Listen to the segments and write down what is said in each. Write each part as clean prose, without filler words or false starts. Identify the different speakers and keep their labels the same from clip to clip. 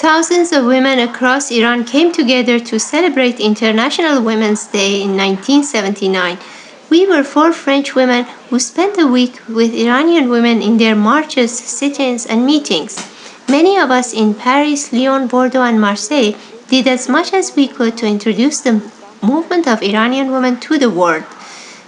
Speaker 1: Thousands of women across Iran came together to celebrate International Women's Day in 1979. We were four French women who spent a week with Iranian women in their marches, sit-ins, and meetings. Many of us in Paris, Lyon, Bordeaux, and Marseille did as much as we could to introduce the movement of Iranian women to the world.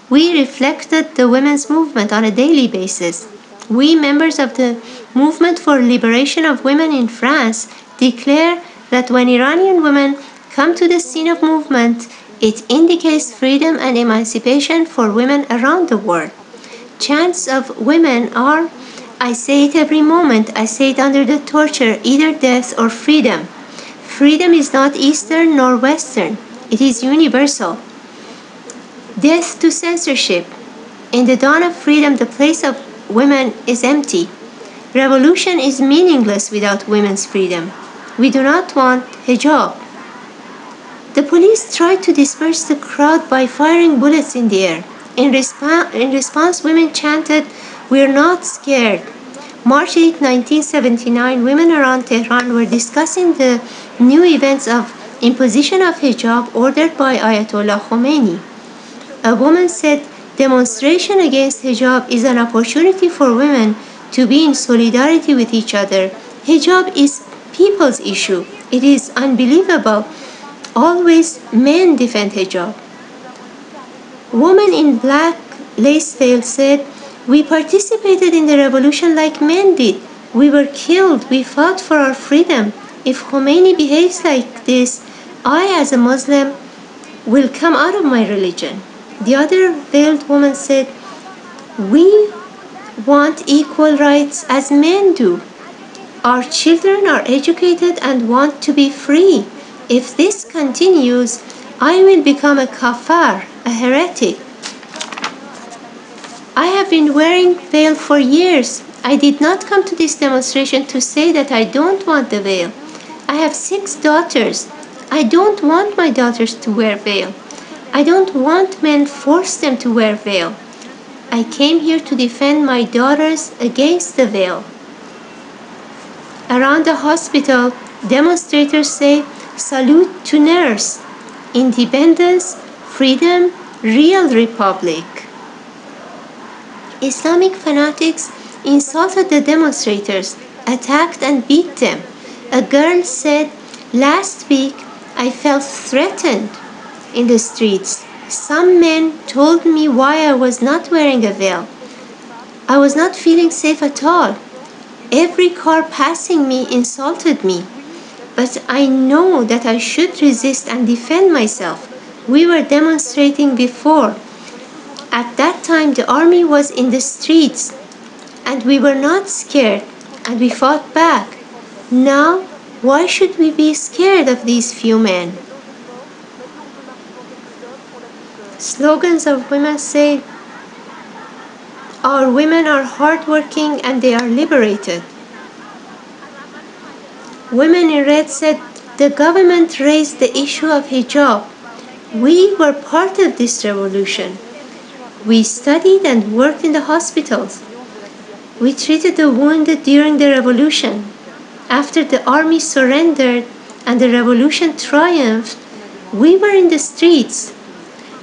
Speaker 1: We reflected the women's movement on a daily basis. We, members of the Movement for Liberation of Women in France, declare that when Iranian women come to the scene of movement, it indicates freedom and emancipation for women around the world. Chants of women are, I say it every moment, I say it under the torture, either death or freedom. Freedom is not Eastern nor Western, it is universal. Death to censorship. In the dawn of freedom, the place of women is empty. Revolution is meaningless without women's freedom. We do not want hijab. The police tried to disperse the crowd by firing bullets in the air. In response, women chanted, "We're not scared." March 8, 1979, women around Tehran were discussing the new events of imposition of hijab ordered by Ayatollah Khomeini. A woman said, "Demonstration against hijab is an opportunity for women to be in solidarity with each other. Hijab is people's issue. It is unbelievable. Always men defend hijab." Woman in black lace veil said, "We participated in the revolution like men did. We were killed. We fought for our freedom. If Khomeini behaves like this, I as a Muslim will come out of my religion." The other veiled woman said, "We want equal rights as men do. Our children are educated and want to be free. If this continues, I will become a kafir, a heretic. I have been wearing veil for years. I did not come to this demonstration to say that I don't want the veil. I have 6 daughters. I don't want my daughters to wear veil. I don't want men force them to wear veil. I came here to defend my daughters against the veil." Around the hospital, demonstrators say, "Salute to nurse. Independence, freedom, real republic." Islamic fanatics insulted the demonstrators, attacked and beat them. A girl said, "Last week I felt threatened in the streets. Some men told me why I was not wearing a veil. I was not feeling safe at all. Every car passing me insulted me. But I know that I should resist and defend myself. We were demonstrating before. At that time, the army was in the streets, and we were not scared, and we fought back. Now, why should we be scared of these few men?" Slogans of women say, "Our women are hardworking and they are liberated." Women in red said, "The government raised the issue of hijab. We were part of this revolution. We studied and worked in the hospitals. We treated the wounded during the revolution. After the army surrendered and the revolution triumphed, we were in the streets.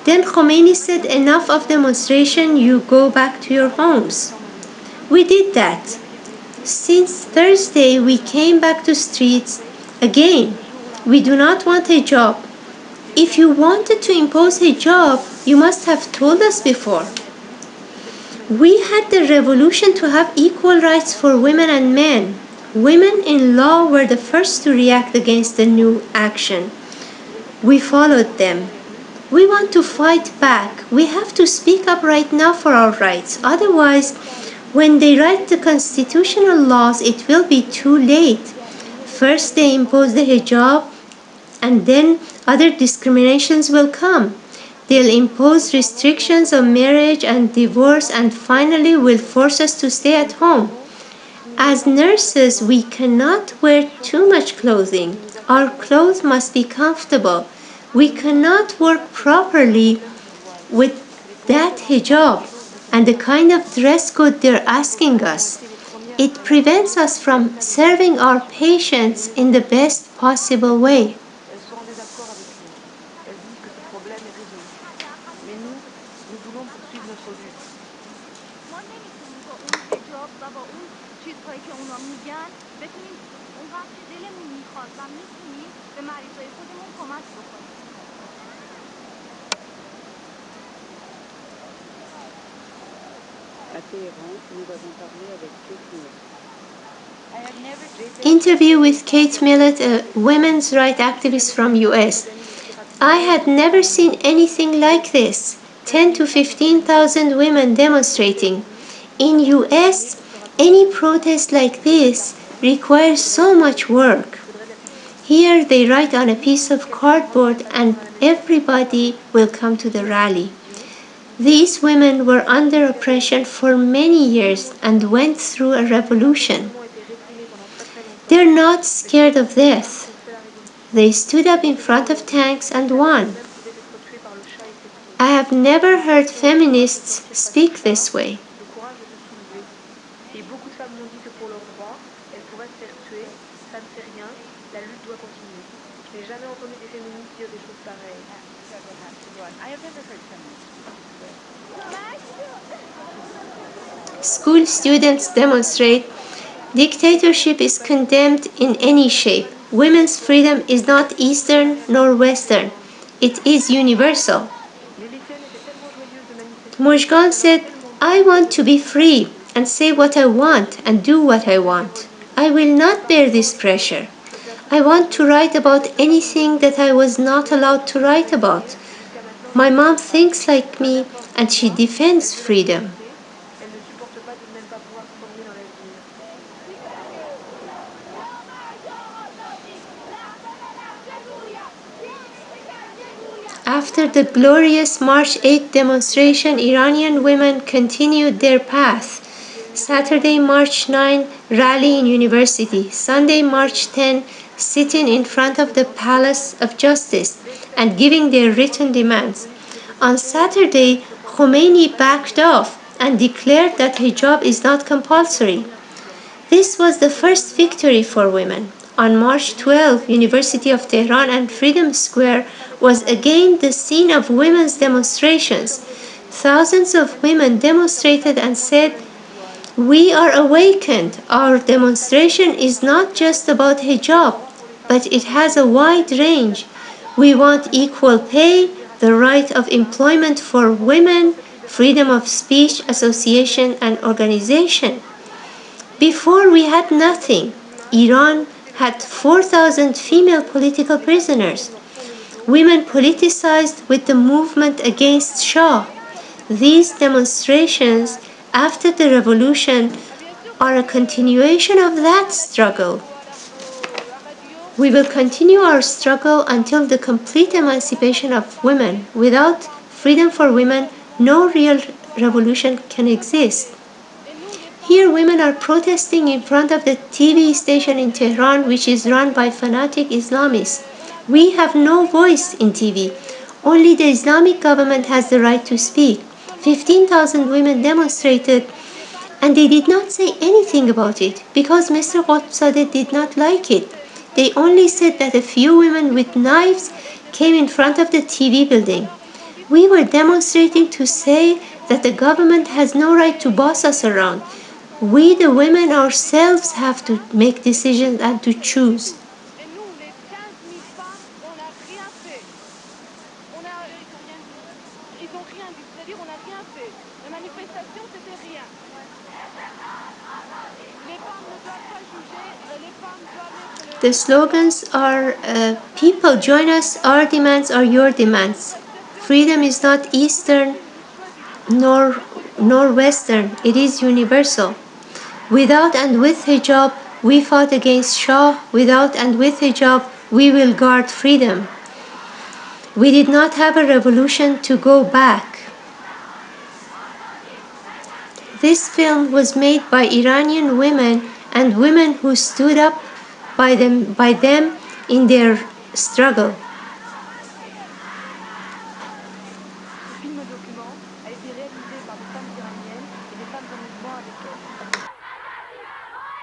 Speaker 1: Then Khomeini said, 'Enough of demonstration, you go back to your homes.' We did that. Since Thursday, we came back to streets again. We do not want hijab. If you wanted to impose hijab, you must have told us before. We had the revolution to have equal rights for women and men. Women in law were the first to react against the new action. We followed them. We want to fight back. We have to speak up right now for our rights. Otherwise, when they write the constitutional laws, it will be too late. First they impose the hijab, and then other discriminations will come. They'll impose restrictions on marriage and divorce, and finally will force us to stay at home. As nurses, we cannot wear too much clothing. Our clothes must be comfortable. We cannot work properly with that hijab and the kind of dress code they're asking us. It prevents us from serving our patients in the best possible way. Interview with Kate Millett, a women's rights activist from US. I had never seen anything like this. 10 to 15,000 women demonstrating. In US, any protest like this requires so much work. Here they write on a piece of cardboard and everybody will come to the rally. These women were under oppression for many years and went through a revolution. They're not scared of death. They stood up in front of tanks and won. I have never heard feminists speak this way. School students demonstrate. Dictatorship is condemned in any shape. Women's freedom is not Eastern nor Western. It is universal. Mojgan said, I want to be free and say what I want and do what I want. I will not bear this pressure. I want to write about anything that I was not allowed to write about. My mom thinks like me and she defends freedom. After the glorious March 8 demonstration, Iranian women continued their path. Saturday, March 9, rally in university. Sunday, March 10, sitting in front of the Palace of Justice and giving their written demands. On Saturday, Khomeini backed off and declared that hijab is not compulsory. This was the first victory for women. On March 12, University of Tehran and Freedom Square was again the scene of women's demonstrations. Thousands of women demonstrated and said, we are awakened. Our demonstration is not just about hijab, but it has a wide range. We want equal pay, the right of employment for women, freedom of speech, association, and organization. Before we had nothing. Iran had 4,000 female political prisoners. Women politicized with the movement against Shah. These demonstrations after the revolution are a continuation of that struggle. We will continue our struggle until the complete emancipation of women. Without freedom for women, no real revolution can exist. Here women are protesting in front of the TV station in Tehran, which is run by fanatic Islamists. We have no voice in TV. Only the Islamic government has the right to speak. 15,000 women demonstrated and they did not say anything about it because Mr. Qutbzadeh did not like it. They only said that a few women with knives came in front of the TV building. We were demonstrating to say that the government has no right to boss us around. We, the women ourselves, have to make decisions and to choose. The slogans are people join us, our demands are your demands. Freedom is not Eastern nor Western, it is universal. Without and with hijab, we fought against Shah. Without and with hijab, we will guard freedom. We did not have a revolution to go back. This film was made by Iranian women and women who stood up by them in their struggle.